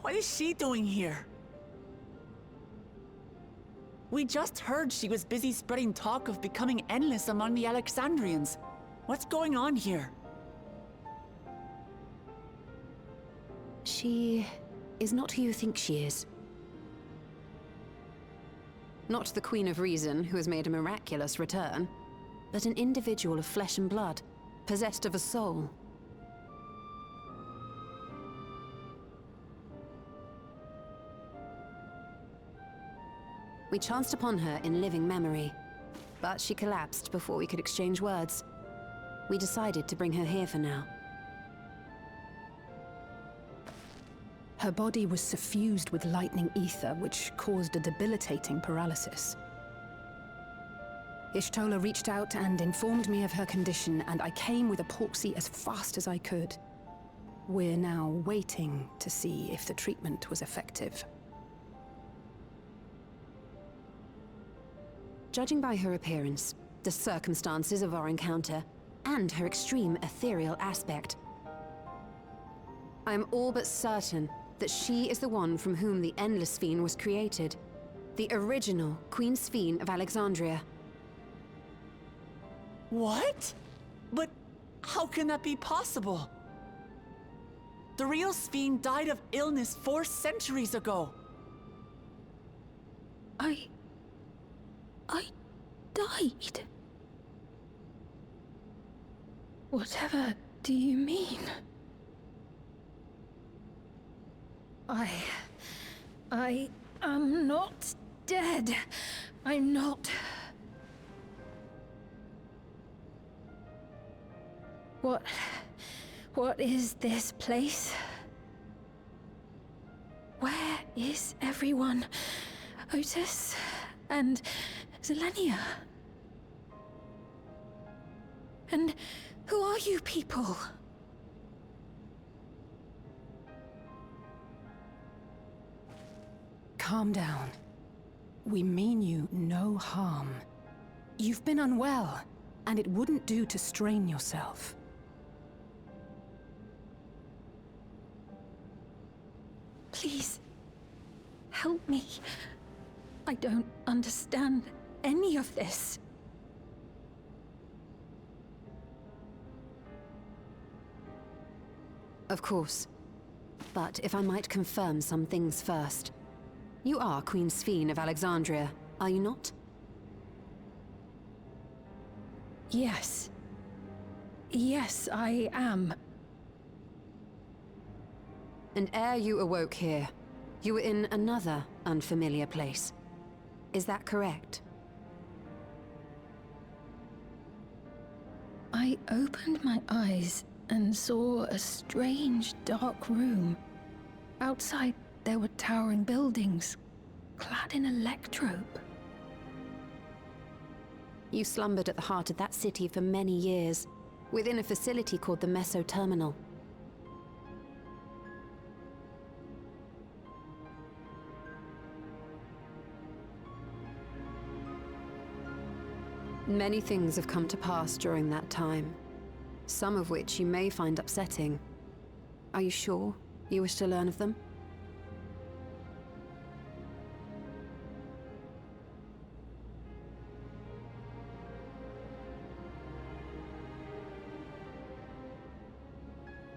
What is she doing here? We just heard she was busy spreading talk of becoming endless among the Alexandrians. What's going on here? She is not who you think she is. Not the Queen of Reason, who has made a miraculous return, but an individual of flesh and blood, possessed of a soul. We chanced upon her in living memory, but she collapsed before we could exchange words. We decided to bring her here for now. Her body was suffused with lightning ether, which caused a debilitating paralysis. Ishtola reached out and informed me of her condition, and I came with epoxy as fast as I could. We're now waiting to see if the treatment was effective. Judging by her appearance, the circumstances of our encounter, and her extreme ethereal aspect. I am all but certain that she is the one from whom the Endless Sphere was created. The original Queen Sphere of Alexandria. What? But how can that be possible? The real Sphere died of illness 4 centuries ago. I died? Whatever do you mean? I am not dead. I'm not. What is this place? Where is everyone? Otis and Zelenia? And who are you people? Calm down. We mean you no harm. You've been unwell, and it wouldn't do to strain yourself. Please, help me. I don't understand any of this. Of course. But if I might confirm some things first. You are Queen Sphere of Alexandria, are you not? Yes. Yes, I am. And ere you awoke here, you were in another unfamiliar place. Is that correct? I opened my eyes and saw a strange, dark room. Outside, there were towering buildings, clad in electrope. You slumbered at the heart of that city for many years, within a facility called the Meso Terminal. Many things have come to pass during that time, some of which you may find upsetting. Are you sure you wish to learn of them?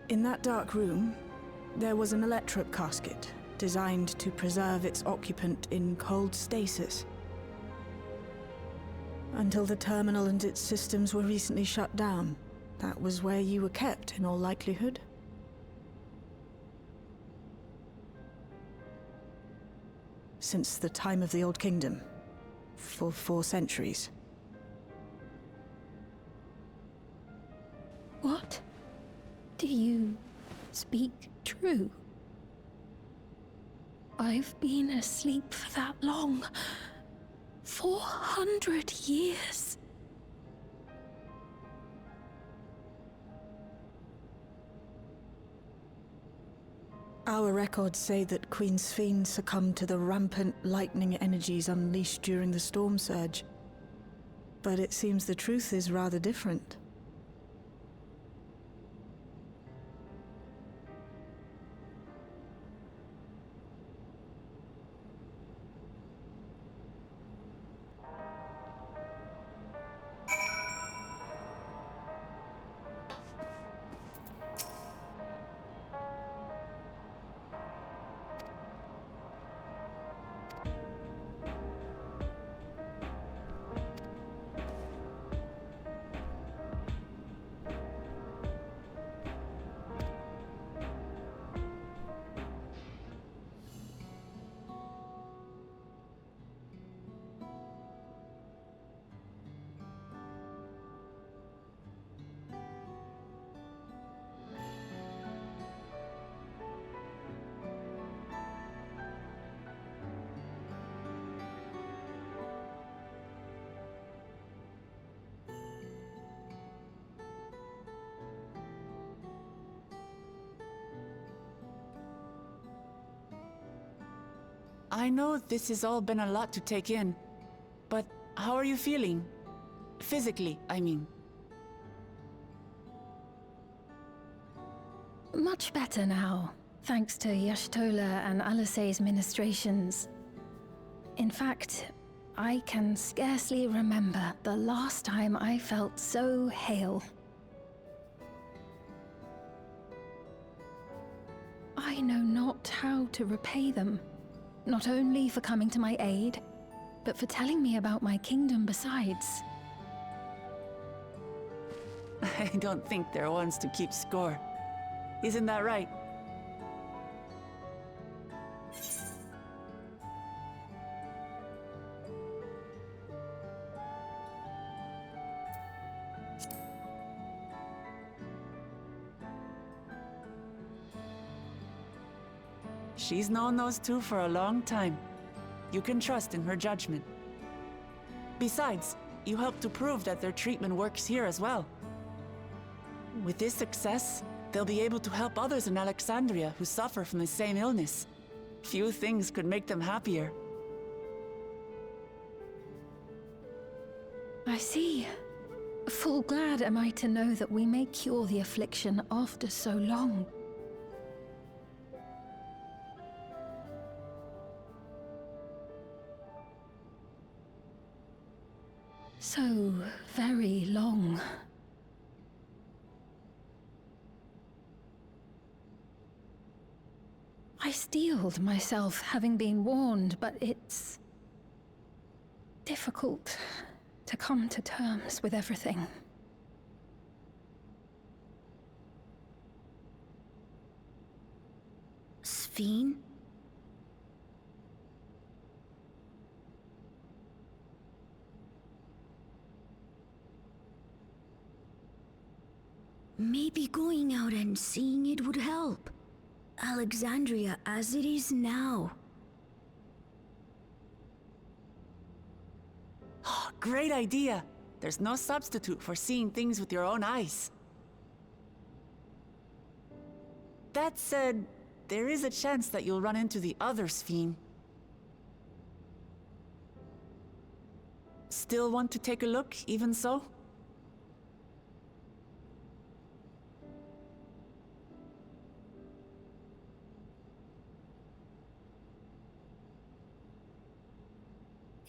In that dark room, there was an electrope casket designed to preserve its occupant in cold stasis. Until the terminal and its systems were recently shut down, that was where you were kept, in all likelihood. Since the time of the Old Kingdom, for 4 centuries. What? Do you speak true? I've been asleep for that long. 400 years. Our records say that Queen Sphere succumbed to the rampant lightning energies unleashed during the storm surge. But it seems the truth is rather different. I know this has all been a lot to take in, but how are you feeling? Physically, I mean. Much better now, thanks to Yashtola and Alisei's ministrations. In fact, I can scarcely remember the last time I felt so hale. I know not how to repay them, not only for coming to my aid, but for telling me about my kingdom besides. I don't think they're ones to keep score. Isn't that right? She's known those two for a long time. You can trust in her judgment. Besides, you helped to prove that their treatment works here as well. With this success, they'll be able to help others in Alexandria who suffer from the same illness. Few things could make them happier. I see. Full glad am I to know that we may cure the affliction after so long. So very long. I steeled myself, having been warned, but it's difficult to come to terms with everything. Sphene? Maybe going out and seeing it would help. Alexandria as it is now. Great idea! There's no substitute for seeing things with your own eyes. That said, there is a chance that you'll run into the other Sphene. Still want to take a look, even so?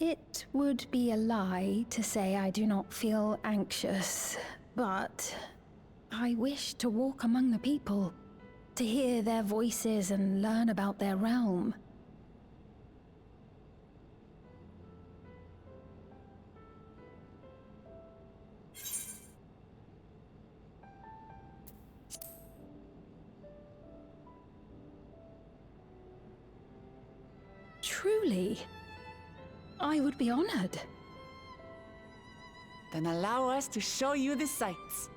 It would be a lie to say I do not feel anxious, but I wish to walk among the people, to hear their voices and learn about their realm. Truly, I would be honored. Then allow us to show you the sights.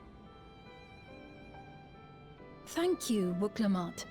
Thank you, Wuklamot.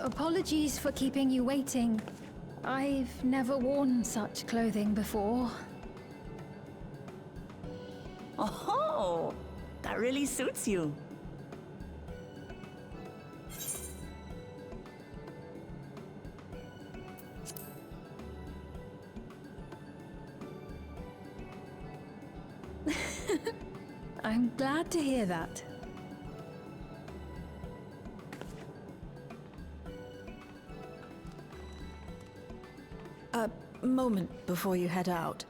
Apologies for keeping you waiting. I've never worn such clothing before. Oh, that really suits you. I'm glad to hear that. A moment before you head out.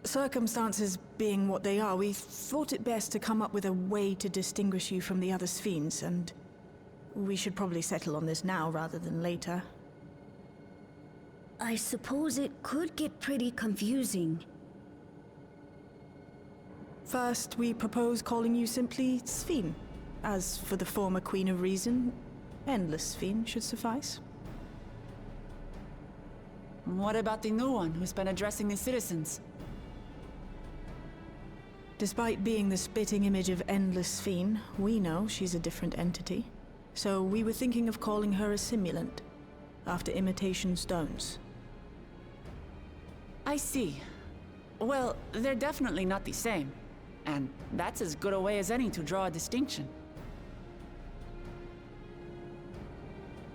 Circumstances being what they are, we thought it best to come up with a way to distinguish you from the other Sphenes, and we should probably settle on this now rather than later. I suppose it could get pretty confusing. First, we propose calling you simply Sphene. As for the former Queen of Reason, Endless Sphene should suffice. What about the new one who's been addressing the citizens? Despite being the spitting image of Endless Sphene, we know she's a different entity. So we were thinking of calling her a simulant, after imitation stones. I see. Well, they're definitely not the same. And that's as good a way as any to draw a distinction.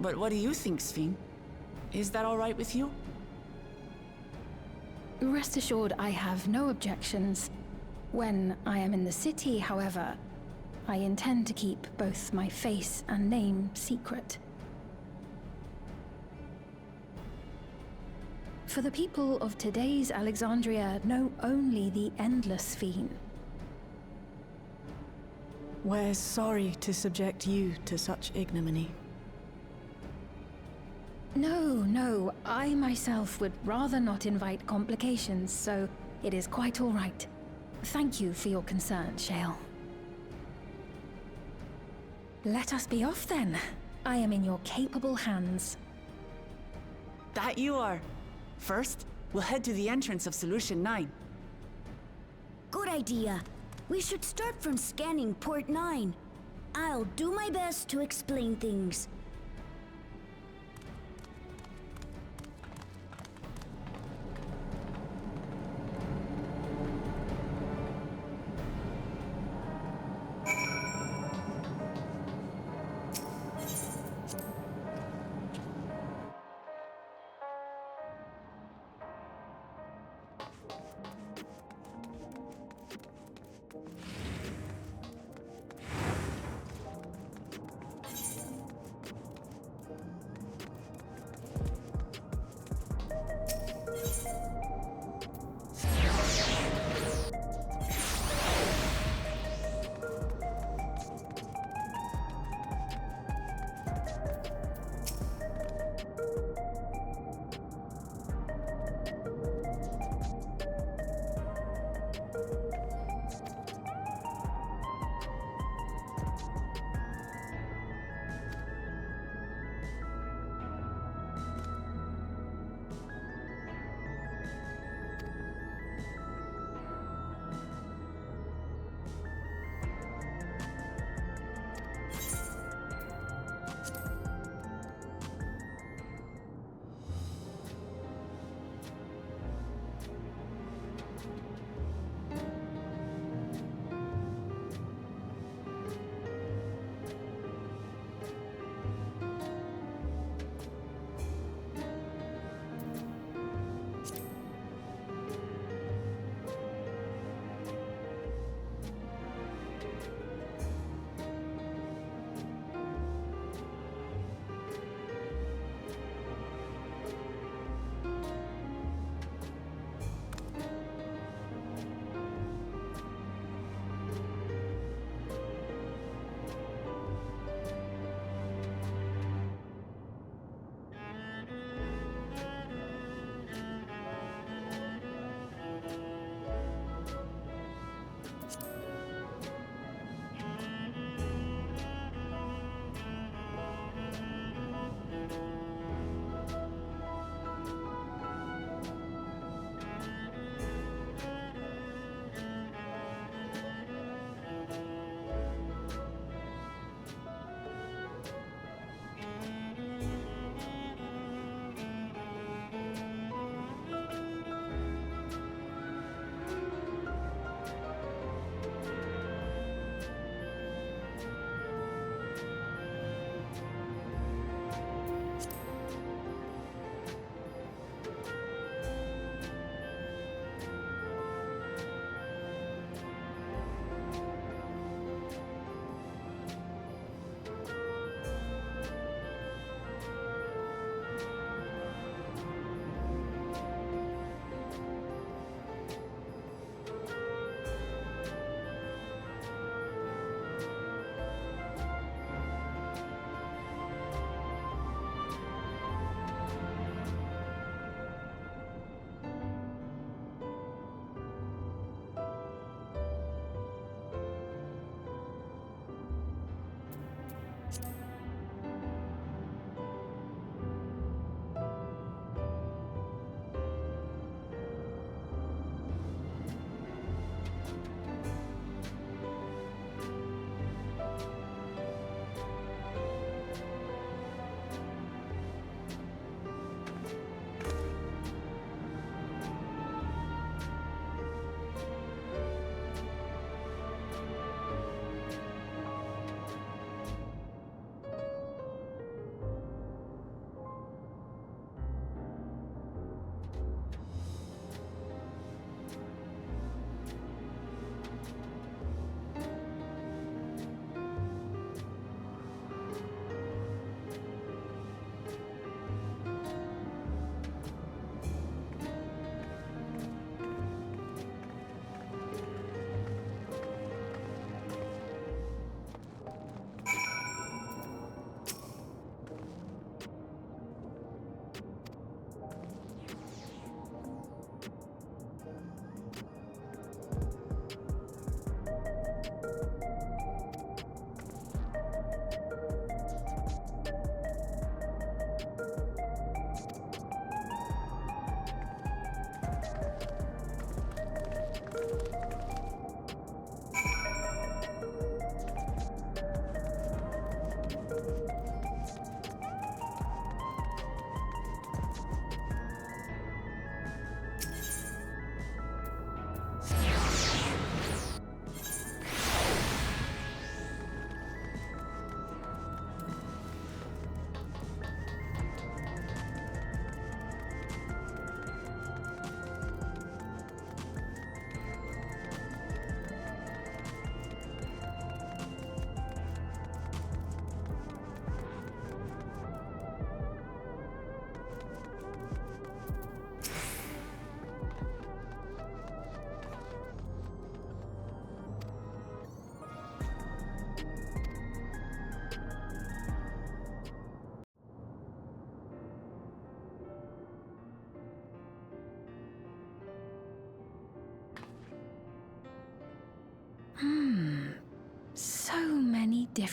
But what do you think, Sphene? Is that all right with you? Rest assured, I have no objections. When I am in the city, however, I intend to keep both my face and name secret. For the people of today's Alexandria know only the Endless Sphene. We're sorry to subject you to such ignominy. No, I myself would rather not invite complications, so it is quite all right. Thank you for your concern, Shale. Let us be off then. I am in your capable hands. That you are. First, we'll head to the entrance of Solution 9. Good idea. We should start from scanning Port 9. I'll do my best to explain things.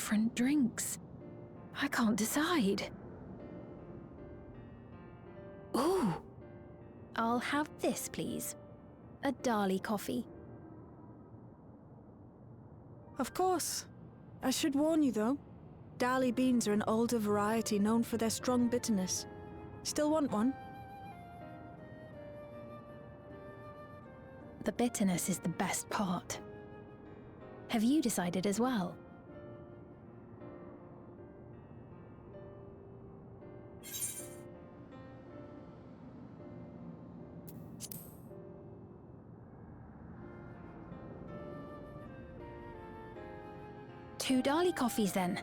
different drinks. I can't decide. Ooh! I'll have this, please. A Dali coffee. Of course. I should warn you, though. Dali beans are an older variety known for their strong bitterness. Still want one? The bitterness is the best part. Have you decided as well? Two Dali coffees then.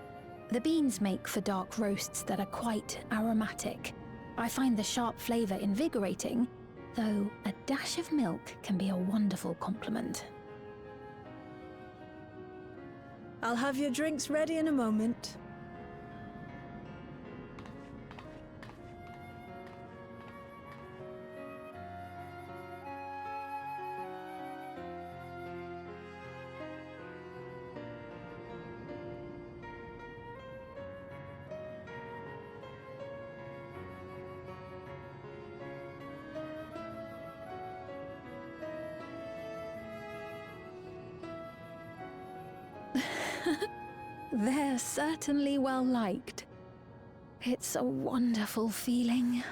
The beans make for dark roasts that are quite aromatic. I find the sharp flavour invigorating, though a dash of milk can be a wonderful complement. I'll have your drinks ready in a moment. They're certainly well liked. It's a wonderful feeling,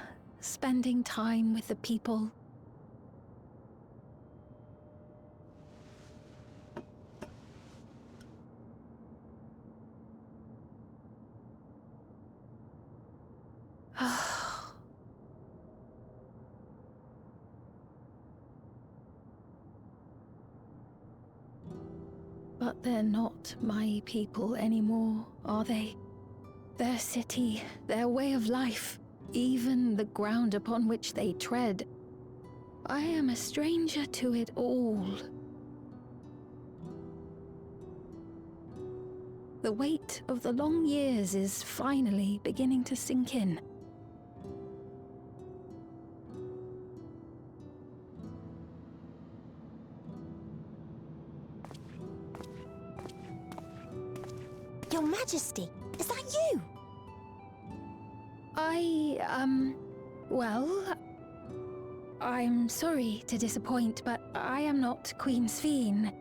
spending time with the people. But they're not my people anymore, are they? Their city, their way of life, even the ground upon which they tread. I am a stranger to it all. The weight of the long years is finally beginning to sink in. Your Majesty, is that you? Well, I'm sorry to disappoint, but I am not Queen Sphene,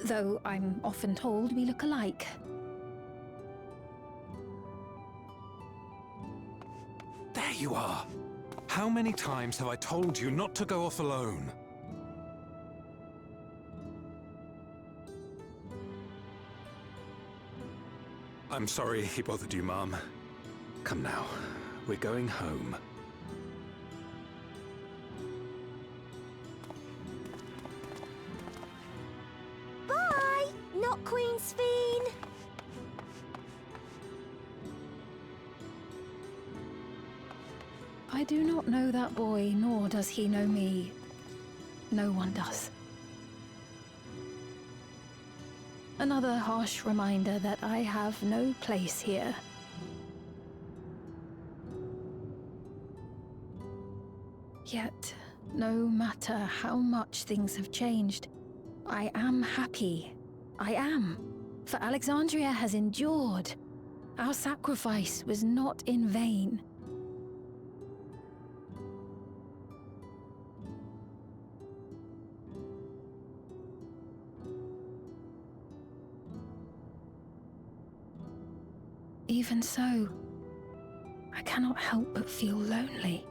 though I'm often told we look alike. There you are! How many times have I told you not to go off alone? I'm sorry he bothered you, Mom. Come now, we're going home. Bye! Not Queen Sphene! I do not know that boy, nor does he know me. No one does. Another harsh reminder that I have no place here. Yet, no matter how much things have changed, I am happy. I am. For Alexandria has endured. Our sacrifice was not in vain. Even so, I cannot help but feel lonely.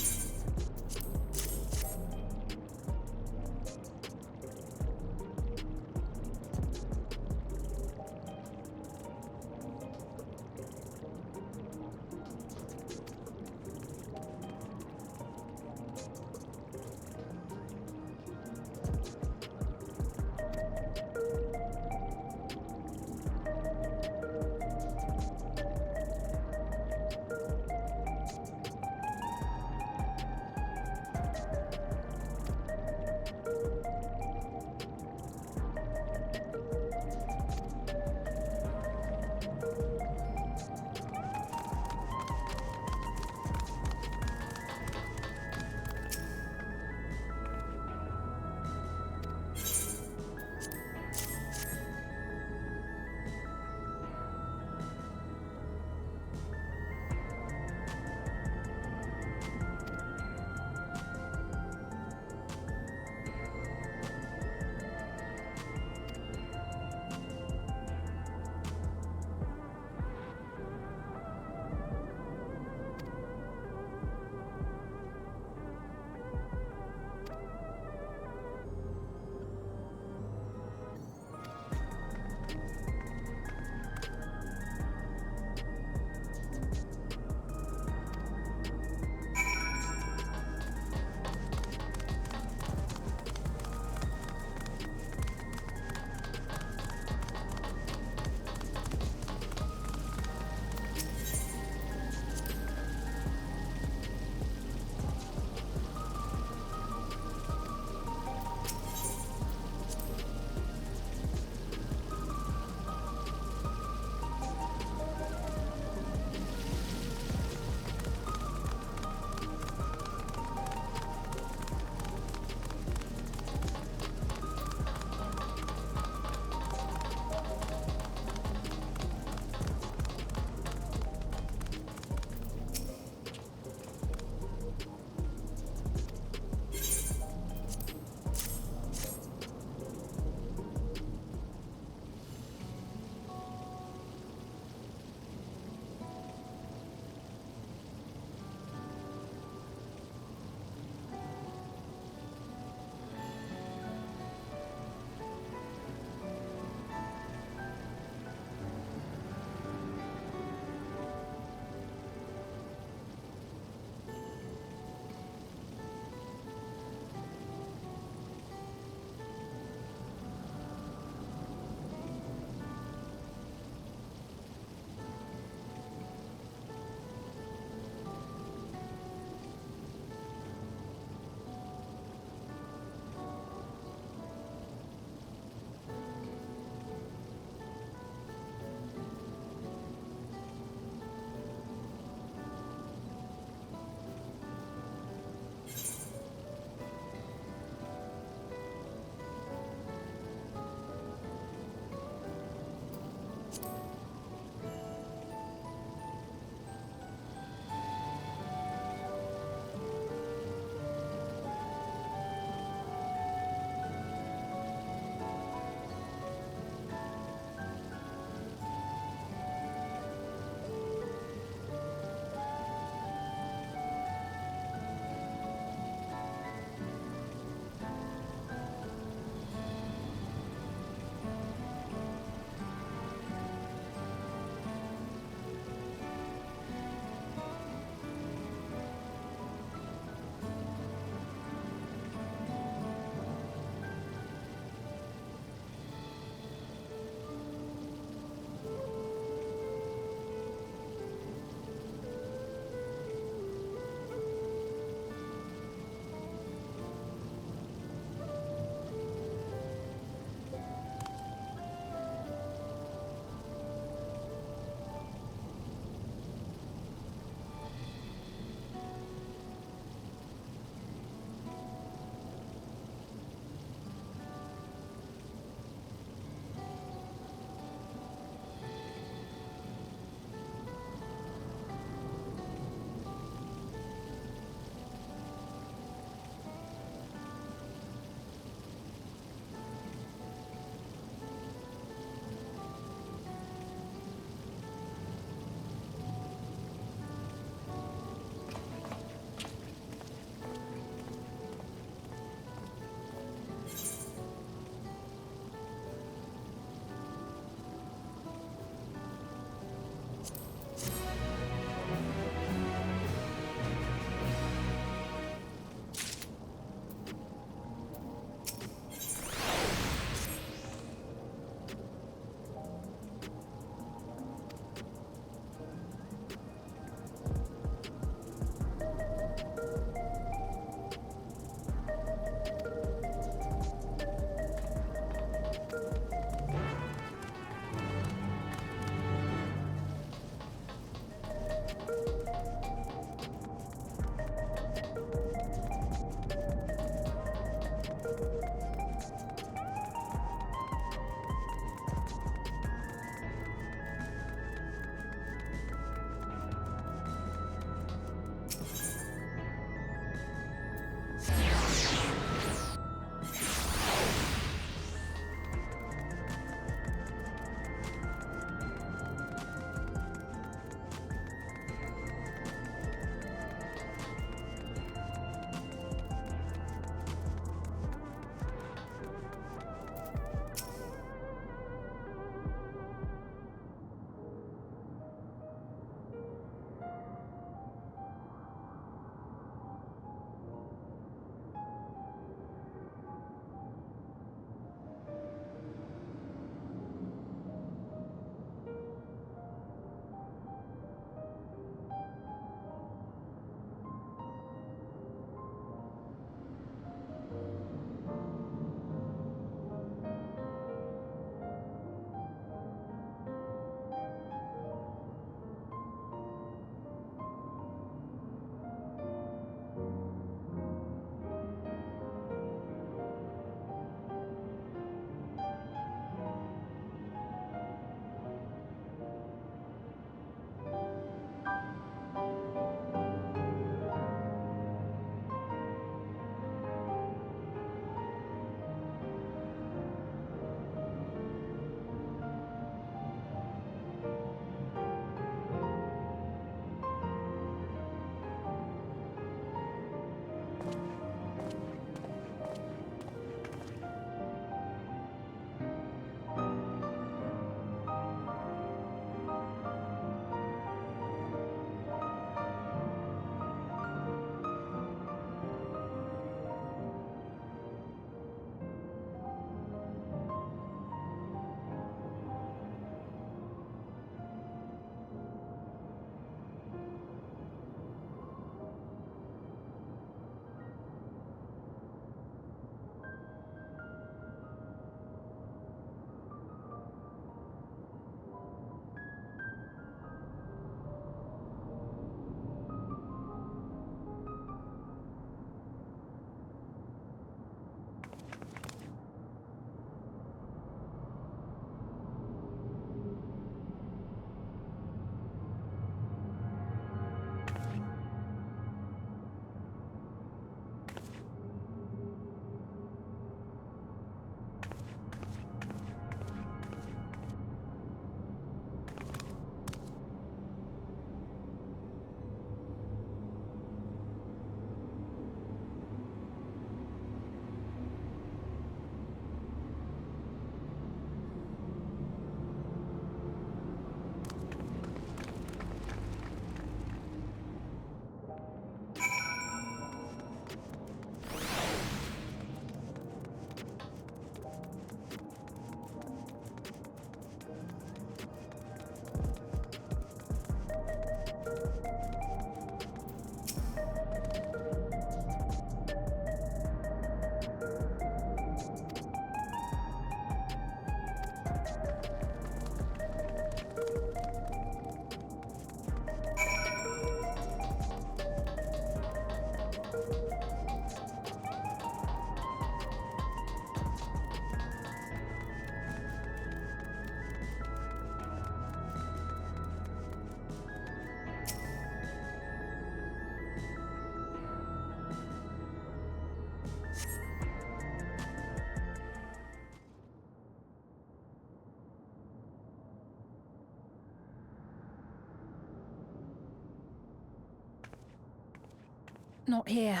Not here.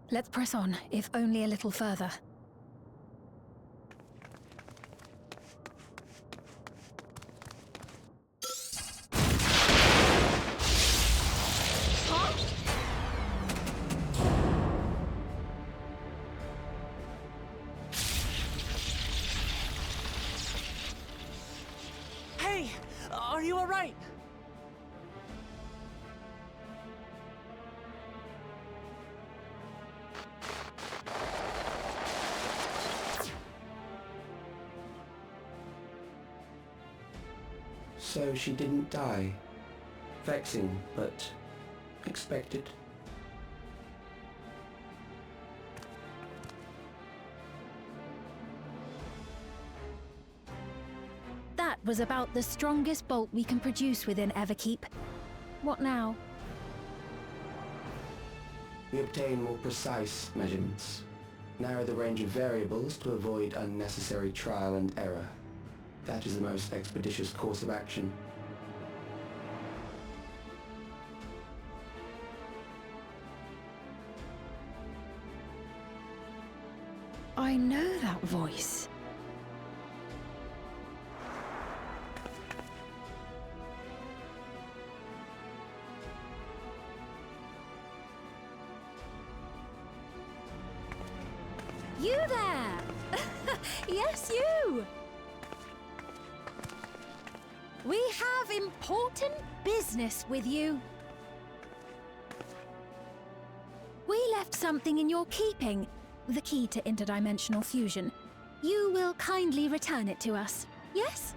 Let's press on, if only a little further. Hey! Are you alright? So she didn't die. Vexing, but expected. That was about the strongest bolt we can produce within Everkeep. What now? We obtain more precise measurements. Narrow the range of variables to avoid unnecessary trial and error. That is the most expeditious course of action. I know that voice. You there! Yes, you! We have important business with you. We left something in your keeping, the key to interdimensional fusion. You will kindly return it to us, yes?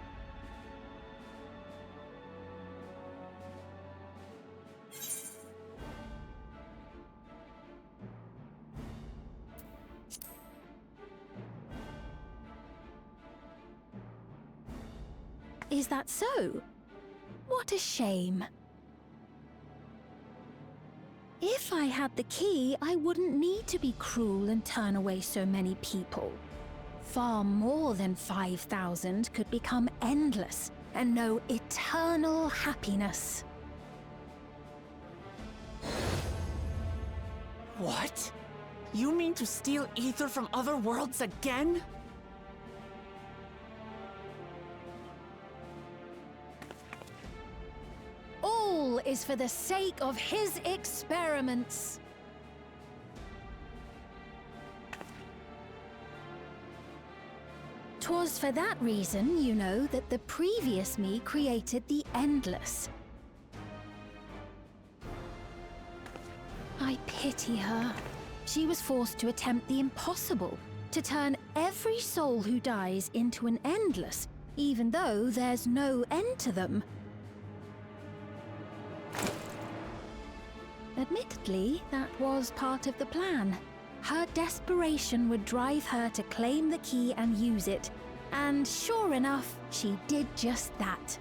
Is that so? What a shame. If I had the key, I wouldn't need to be cruel and turn away so many people. Far more than 5,000 could become endless and know eternal happiness. What? You mean to steal ether from other worlds again? All is for the sake of his experiments. Twas for that reason, you know, that the previous me created the Endless. I pity her. She was forced to attempt the impossible, to turn every soul who dies into an Endless, even though there's no end to them. Admittedly, that was part of the plan. Her desperation would drive her to claim the key and use it, and sure enough, she did just that.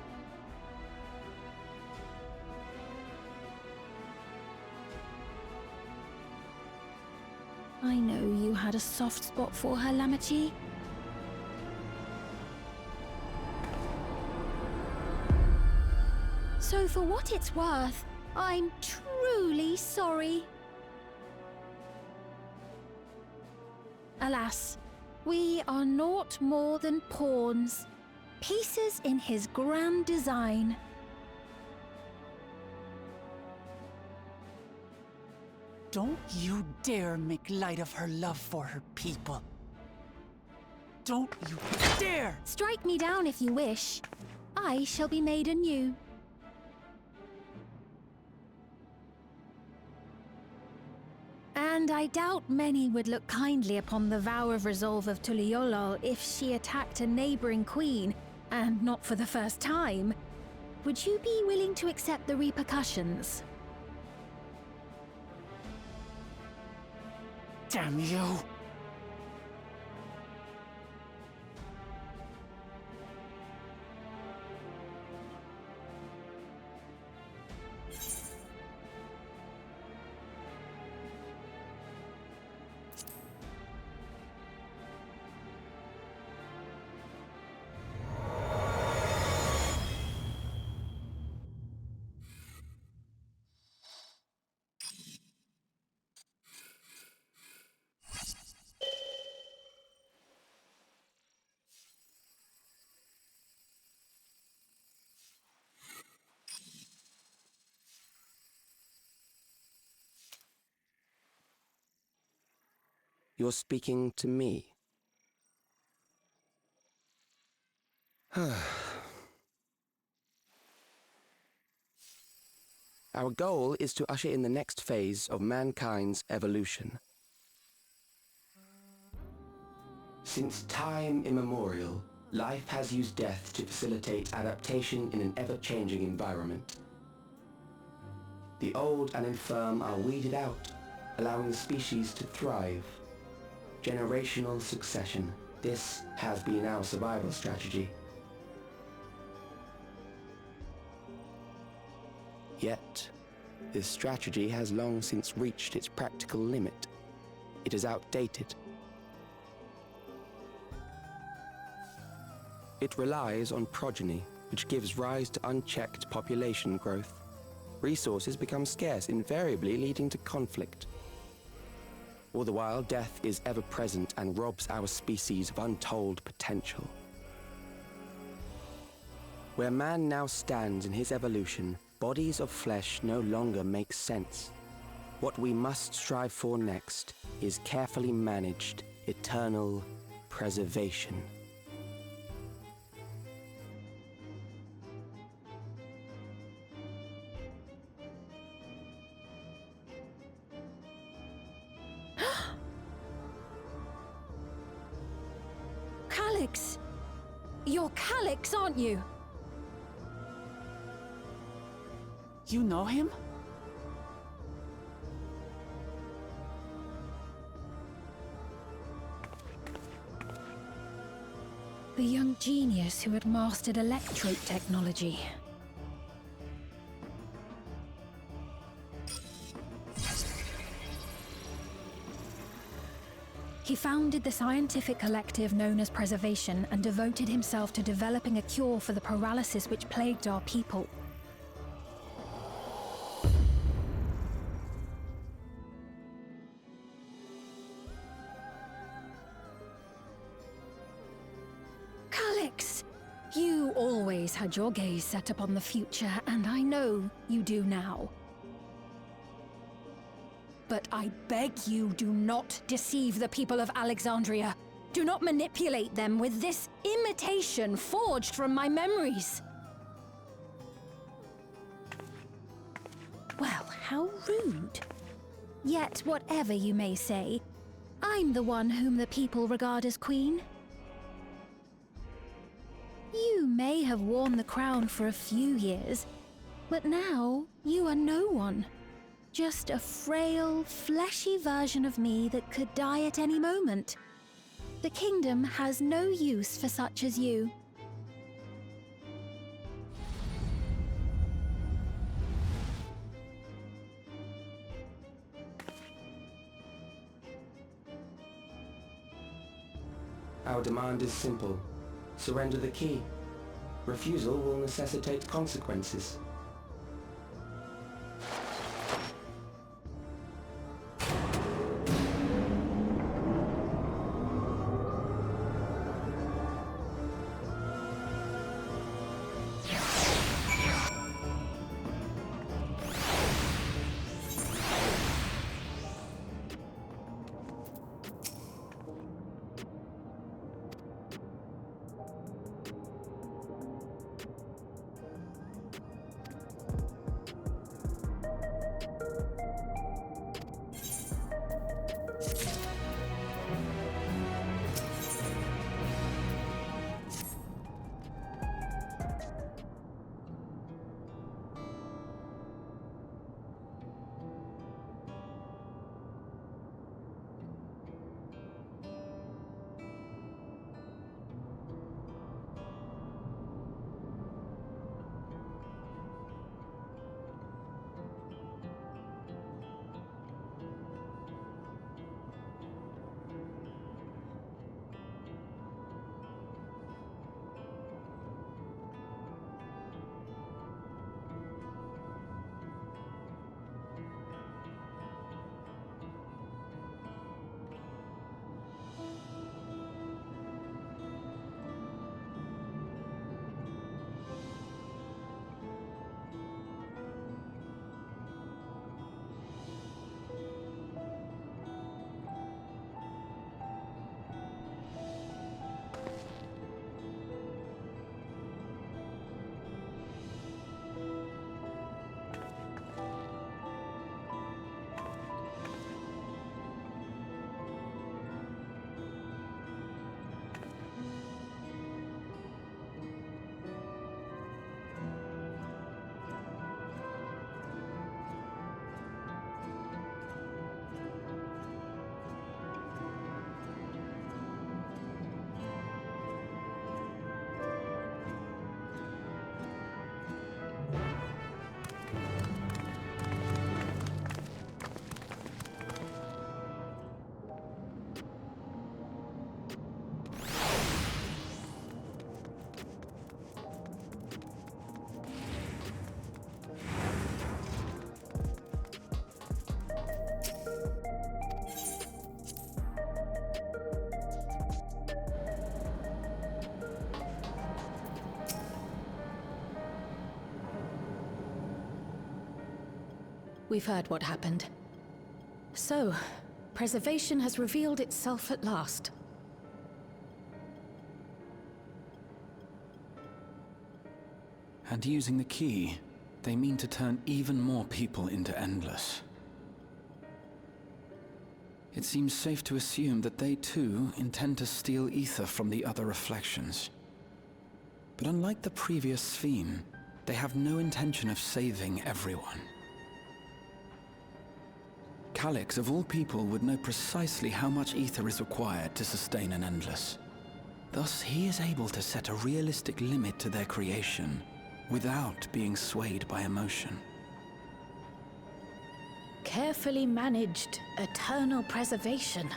I know you had a soft spot for her, Lamachi. So for what it's worth, I'm truly sorry. Alas, we are naught more than pawns, pieces in his grand design. Don't you dare make light of her love for her people. Don't you dare! Strike me down if you wish. I shall be made anew. And I doubt many would look kindly upon the vow of resolve of Tuliolol if she attacked a neighboring queen, and not for the first time. Would you be willing to accept the repercussions? Damn you! You're speaking to me. Our goal is to usher in the next phase of mankind's evolution. Since time immemorial, life has used death to facilitate adaptation in an ever-changing environment. The old and infirm are weeded out, allowing the species to thrive. Generational succession. This has been our survival strategy. Yet, this strategy has long since reached its practical limit. It is outdated. It relies on progeny, which gives rise to unchecked population growth. Resources become scarce, invariably leading to conflict. All the while, death is ever present and robs our species of untold potential. Where man now stands in his evolution, bodies of flesh no longer make sense. What we must strive for next is carefully managed, eternal preservation. Calyx! You're Calyx, aren't you? You know him? The young genius who had mastered electrope technology. He founded the scientific collective known as Preservation and devoted himself to developing a cure for the paralysis which plagued our people. Calyx, you always had your gaze set upon the future, and I know you do now. But I beg you, do not deceive the people of Alexandria. Do not manipulate them with this imitation forged from my memories. Well, how rude. Yet, whatever you may say, I'm the one whom the people regard as queen. You may have worn the crown for a few years, but now you are no one. Just a frail, fleshy version of me that could die at any moment. The kingdom has no use for such as you. Our demand is simple. Surrender the key. Refusal will necessitate consequences. we've heard what happened. So, preservation has revealed itself at last. And using the key, they mean to turn even more people into Endless. It seems safe to assume that they too intend to steal ether from the other reflections. But unlike the previous Sphere, they have no intention of saving everyone. Calyx, of all people, would know precisely how much ether is required to sustain an Endless. Thus, he is able to set a realistic limit to their creation, without being swayed by emotion. Carefully managed, eternal preservation.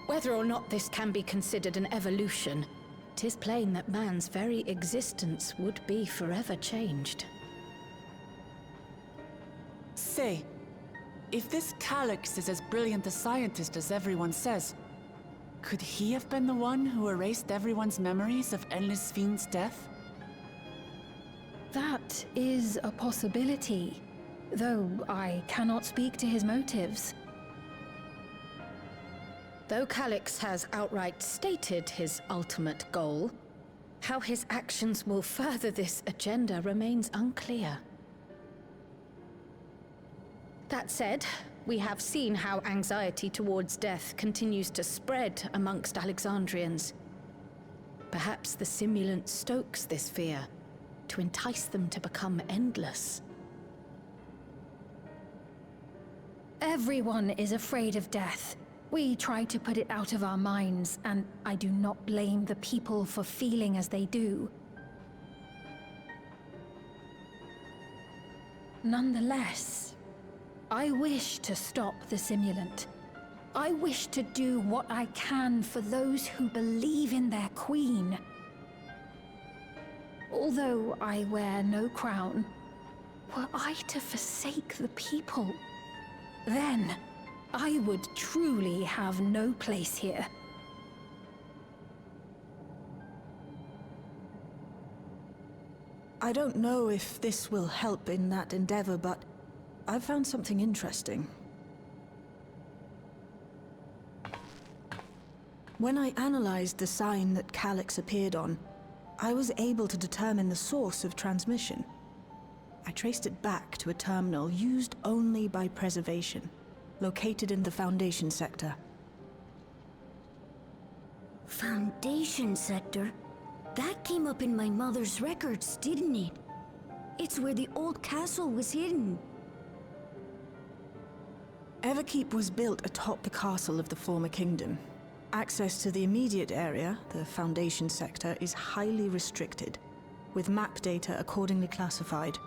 Whether or not this can be considered an evolution, 'tis plain that man's very existence would be forever changed. Say, if this Calyx is as brilliant a scientist as everyone says, could he have been the one who erased everyone's memories of Endless Fiend's death? That is a possibility, though I cannot speak to his motives. Though Calyx has outright stated his ultimate goal, how his actions will further this agenda remains unclear. That said, we have seen how anxiety towards death continues to spread amongst Alexandrians. Perhaps the simulant stokes this fear, to entice them to become endless. Everyone is afraid of death. We try to put it out of our minds, and I do not blame the people for feeling as they do. Nonetheless, I wish to stop the simulant. I wish to do what I can for those who believe in their queen. Although I wear no crown, were I to forsake the people, then I would truly have no place here. I don't know if this will help in that endeavor, but I've found something interesting. When I analyzed the sign that Calyx appeared on, I was able to determine the source of transmission. I traced it back to a terminal used only by preservation, located in the Foundation sector. Foundation sector? That came up in my mother's records, didn't it? It's where the old castle was hidden. Everkeep was built atop the castle of the former kingdom. Access to the immediate area, the Foundation sector, is highly restricted, with map data accordingly classified.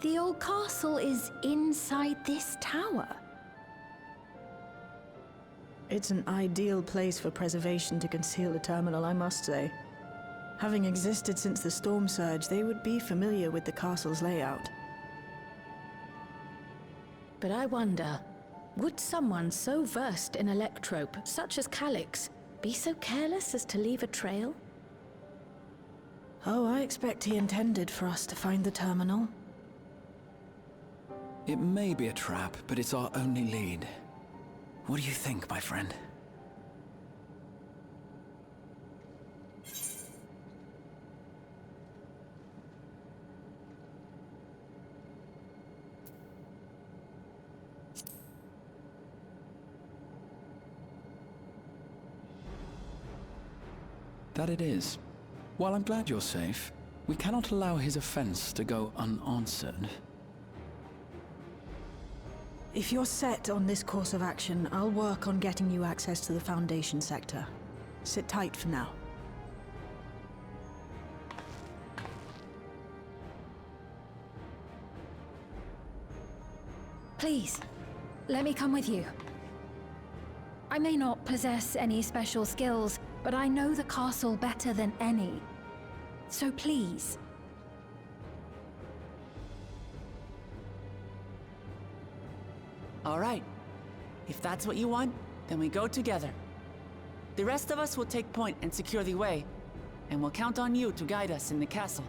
The old castle is inside this tower. It's an ideal place for preservation to conceal a terminal, I must say. Having existed since the storm surge, they would be familiar with the castle's layout. But I wonder, would someone so versed in electrope, such as Calyx, be so careless as to leave a trail? Oh, I expect he intended for us to find the terminal. It may be a trap, but it's our only lead. What do you think, my friend? That it is. While I'm glad you're safe, we cannot allow his offense to go unanswered. If you're set on this course of action, I'll work on getting you access to the Foundation sector. Sit tight for now. Please, let me come with you. I may not possess any special skills, but I know the castle better than any. So please. All right. If that's what you want, then we go together. The rest of us will take point and secure the way, and we'll count on you to guide us in the castle.